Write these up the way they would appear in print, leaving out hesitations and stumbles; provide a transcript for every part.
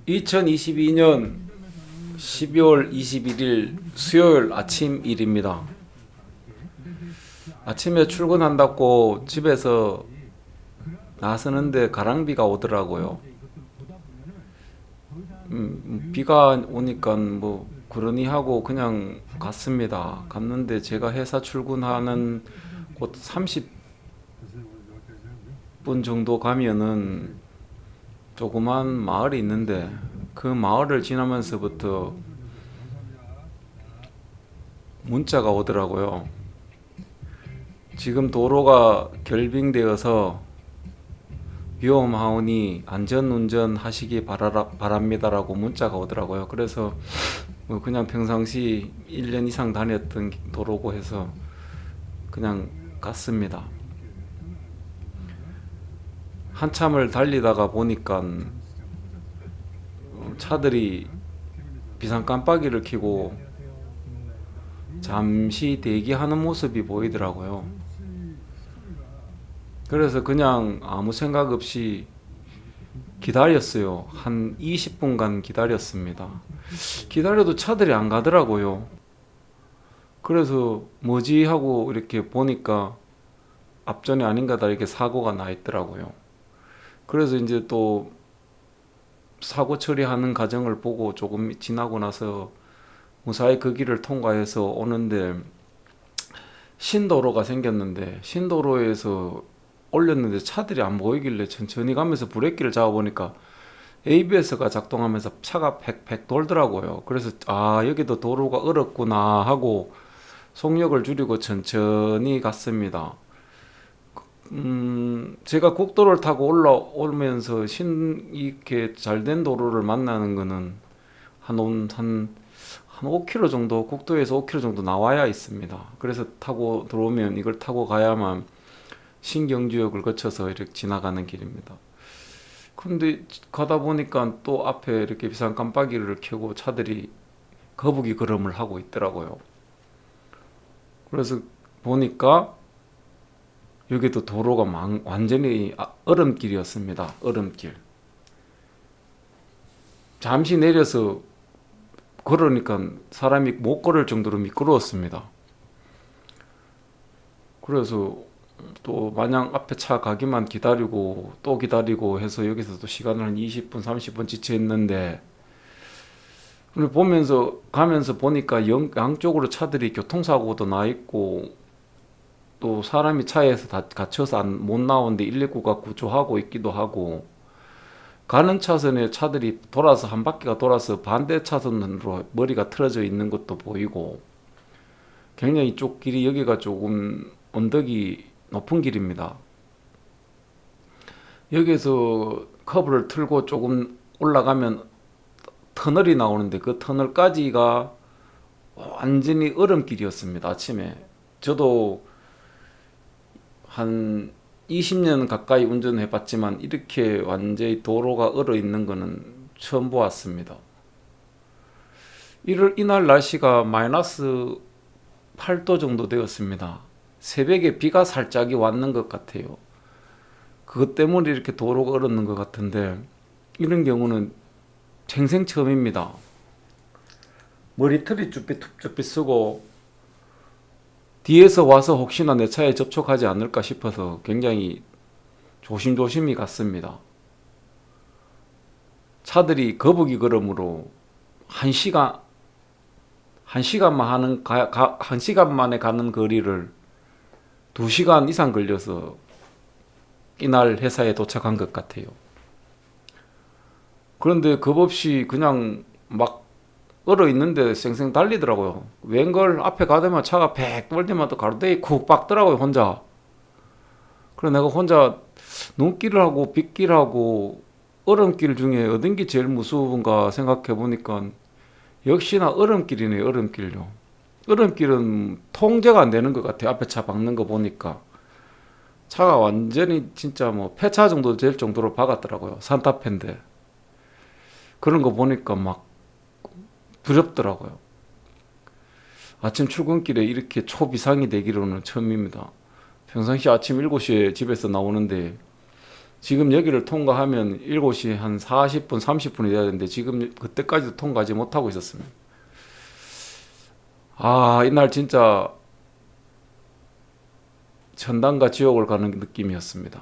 (2022년 12월 21일) 수요일 아침 일입니다. 아침에 출근한다고 집에서 나서는데 가랑비가 오더라고요. 비가 오니까 뭐 그러니 하고 그냥 갔습니다. 갔는데 제가 회사 출근하는 곳 30분 정도 가면은 조그만 마을이 있는데, 그 마을을 지나면서부터 문자가 오더라고요. 지금 도로가 결빙되어서 위험하오니 안전운전 하시기 바랍니다라고 문자가 오더라고요. 그래서 뭐 그냥 평상시 1년 이상 다녔던 도로고 해서 그냥 갔습니다. 한참을 달리다가 보니까 차들이 비상 깜빡이를 켜고 잠시 대기하는 모습이 보이더라고요. 그래서 그냥 아무 생각 없이 기다렸어요. 한 20분간 기다렸습니다. 기다려도 차들이 안 가더라고요. 그래서 뭐지 하고 이렇게 보니까 앞전에 아닌가다 이렇게 사고가 나 있더라고요. 그래서 이제 또 사고 처리하는 과정을 보고 조금 지나고 나서 무사히 그 길을 통과해서 오는데, 신도로가 생겼는데 신도로에서 올렸는데 차들이 안 보이길래 천천히 가면서 브레이크를 잡아보니까 ABS가 작동하면서 차가 팩팩 돌더라고요. 그래서 여기도 도로가 얼었구나 하고 속력을 줄이고 천천히 갔습니다. 제가 국도를 타고 올라오면서 이렇게 잘된 도로를 만나는 거는 한 5km 정도, 국도에서 5km 정도 나와야 있습니다. 그래서 타고 들어오면 이걸 타고 가야만 신경주역을 거쳐서 이렇게 지나가는 길입니다. 근데 가다 보니까 또 앞에 이렇게 비상 깜빡이를 켜고 차들이 거북이 걸음을 하고 있더라고요. 그래서 보니까 여기도 도로가 완전히 얼음길이었습니다. 얼음길. 잠시 내려서 걸으니까 사람이 못 걸을 정도로 미끄러웠습니다. 그래서 또 마냥 앞에 차 가기만 기다리고 또 기다리고 해서 여기서 또 시간을 한 20분 30분 지체했는데, 보면서 가면서 보니까 양쪽으로 차들이 교통사고도 나 있고 또 사람이 차에서 다 갇혀서 못 나오는데 119가 구조하고 있기도 하고, 가는 차선에 차들이 돌아서 한 바퀴가 돌아서 반대 차선으로 머리가 틀어져 있는 것도 보이고, 굉장히 이쪽 길이, 여기가 조금 언덕이 높은 길입니다. 여기서 커브를 틀고 조금 올라가면 터널이 나오는데 그 터널까지가 완전히 얼음길이었습니다. 아침에 저도 한 20년 가까이 운전해 봤지만 이렇게 완전히 도로가 얼어 있는 거는 처음 보았습니다. 이날 날씨가 마이너스 8도 정도 되었습니다. 새벽에 비가 살짝이 왔는 것 같아요. 그것 때문에 이렇게 도로가 얼었는 것 같은데, 이런 경우는 생생 처음입니다. 머리털이 쭈삣쭈삣 쓰고 뒤에서 와서 혹시나 내 차에 접촉하지 않을까 싶어서 굉장히 조심조심히 갔습니다. 차들이 거북이 걸음으로 한 시간 만에 가는 거리를 2시간 이상 걸려서 이날 회사에 도착한 것 같아요. 그런데 겁없이 그냥 막 얼어 있는데 쌩쌩 달리더라고요. 웬걸 앞에 가다만 차가 백 돌 때마다 가로등이 쿡 박더라고요, 혼자. 그래서 내가 혼자 눈길을 하고 빗길하고 얼음길 중에 어떤 게 제일 무서운가 생각해 보니까 역시나 얼음길이네요. 얼음길요. 얼음길은 통제가 안 되는 것 같아요. 앞에 차 박는 거 보니까 차가 완전히 진짜 뭐 폐차 정도 될 정도로 박았더라고요. 산타페인데. 그런 거 보니까 막 두렵더라고요. 아침 출근길에 이렇게 초비상이 되기로는 처음입니다. 평상시 아침 7시에 집에서 나오는데 지금 여기를 통과하면 7시 한 40분, 30분이 돼야 되는데 지금 그때까지도 통과하지 못하고 있었습니다. 아, 이날 진짜 천당과 지옥을 가는 느낌이었습니다.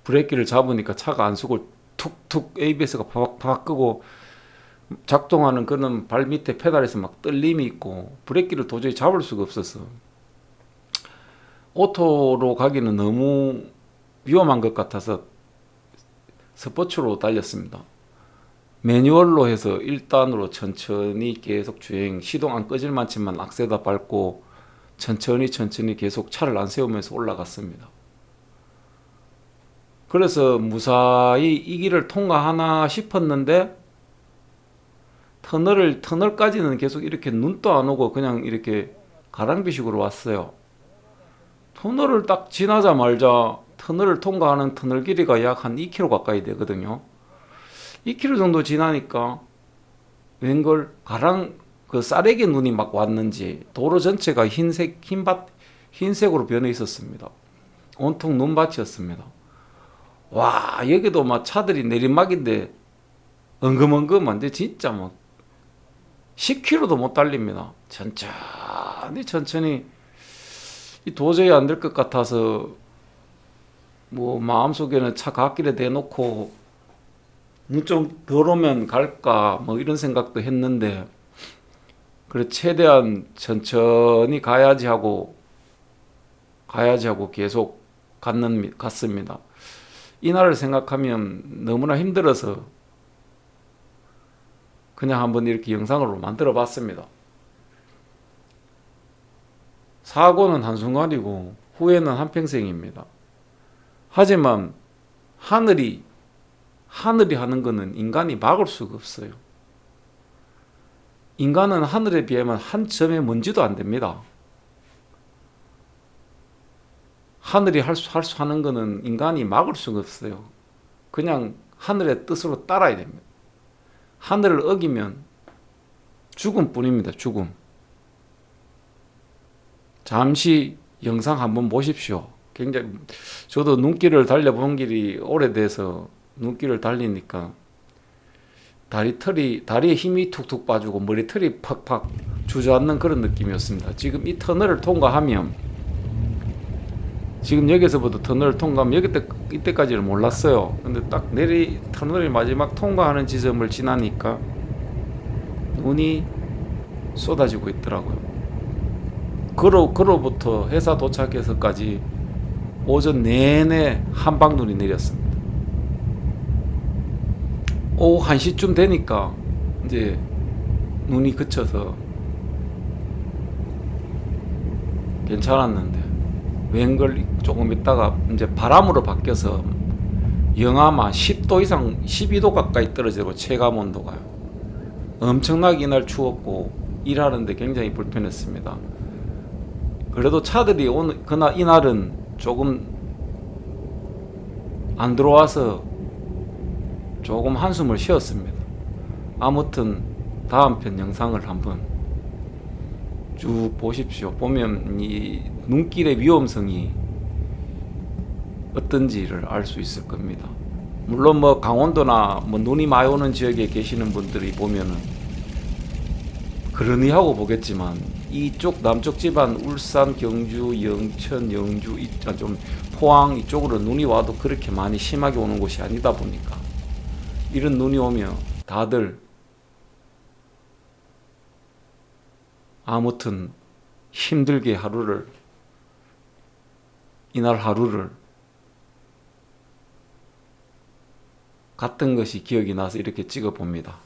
브레이크를 잡으니까 차가 안 서고 툭툭 ABS가 팍팍 끄고 작동하는 그런 발 밑에 페달에서 막 떨림이 있고 브레이크를 도저히 잡을 수가 없었어. 오토로 가기는 너무 위험한 것 같아서 스포츠로 달렸습니다. 매뉴얼로 해서 1단으로 천천히 계속 주행, 시동 안 꺼질 만치만 악셀다 밟고 천천히 계속 차를 안 세우면서 올라갔습니다. 그래서 무사히 이 길을 통과하나 싶었는데 터널까지는 계속 이렇게 눈도 안 오고 그냥 이렇게 가랑비식으로 왔어요. 터널을 딱 지나자마자 터널을 통과하는 터널 길이가 약 한 2km 가까이 되거든요. 2km 정도 지나니까 웬걸 그 쌀에게 눈이 막 왔는지 도로 전체가 흰색으로 변해 있었습니다. 온통 눈밭이었습니다. 와, 여기도 막 차들이 내리막인데 엉금엉금한데 진짜 뭐 10km도 못 달립니다. 천천히 도저히 안 될 것 같아서 뭐 마음속에는 차 갓길에 대놓고 눈 좀 덜 오면 갈까 뭐 이런 생각도 했는데 그래 최대한 천천히 가야지 하고 계속 갔습니다. 이날을 생각하면 너무나 힘들어서 그냥 한번 이렇게 영상으로 만들어 봤습니다. 사고는 한순간이고 후회는 한평생입니다. 하지만 하늘이 하는 거는 인간이 막을 수가 없어요. 인간은 하늘에 비하면 한 점의 먼지도 안 됩니다. 하늘이 하는 거는 인간이 막을 수가 없어요. 그냥 하늘의 뜻으로 따라야 됩니다. 하늘을 어기면 죽음뿐입니다. 죽음. 잠시 영상 한번 보십시오. 굉장히 저도 눈길을 달려본 길이 오래돼서 눈길을 달리니까 다리에 힘이 툭툭 빠지고 머리털이 팍팍 주저앉는 그런 느낌이었습니다. 지금 이 터널을 통과하면 지금 여기서부터 터널을 통과하면 이때까지는 몰랐어요. 근데 딱 터널의 마지막 통과하는 지점을 지나니까 눈이 쏟아지고 있더라고요. 그로부터 회사 도착해서까지 오전 내내 한방눈이 내렸습니다. 오후 1시쯤 되니까 이제 눈이 그쳐서 괜찮았는데 웬걸 조금 있다가 이제 바람으로 바뀌어서 영하만 10도 이상 12도 가까이 떨어지고 체감 온도가요. 엄청나게 이날 추웠고 일하는데 굉장히 불편했습니다. 그래도 차들이 이날은 조금 안 들어와서 조금 한숨을 쉬었습니다. 아무튼 다음 편 영상을 한번 쭉 보십시오. 보면 이 눈길의 위험성이 어떤지를 알 수 있을 겁니다. 물론 뭐 강원도나 뭐 눈이 많이 오는 지역에 계시는 분들이 보면은 그러니 하고 보겠지만 이쪽 남쪽 지방 울산, 경주, 영천, 영주, 좀 포항 이쪽으로 눈이 와도 그렇게 많이 심하게 오는 곳이 아니다 보니까 이런 눈이 오면 다들 아무튼 힘들게 이날 하루를 갔던 것이 기억이 나서 이렇게 찍어 봅니다.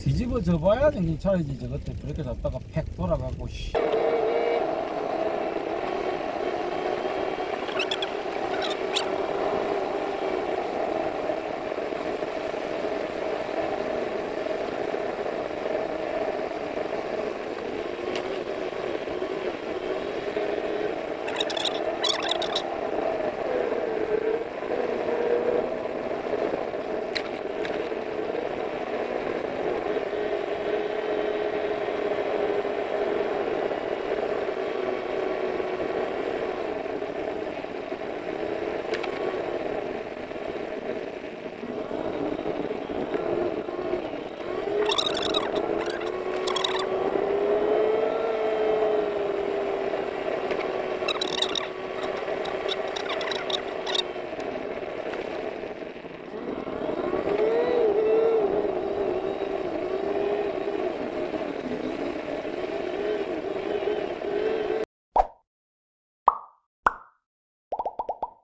뒤집어져 봐야 정신 차리지. 저것들 그렇게 잡다가 팩 돌아가고 씨.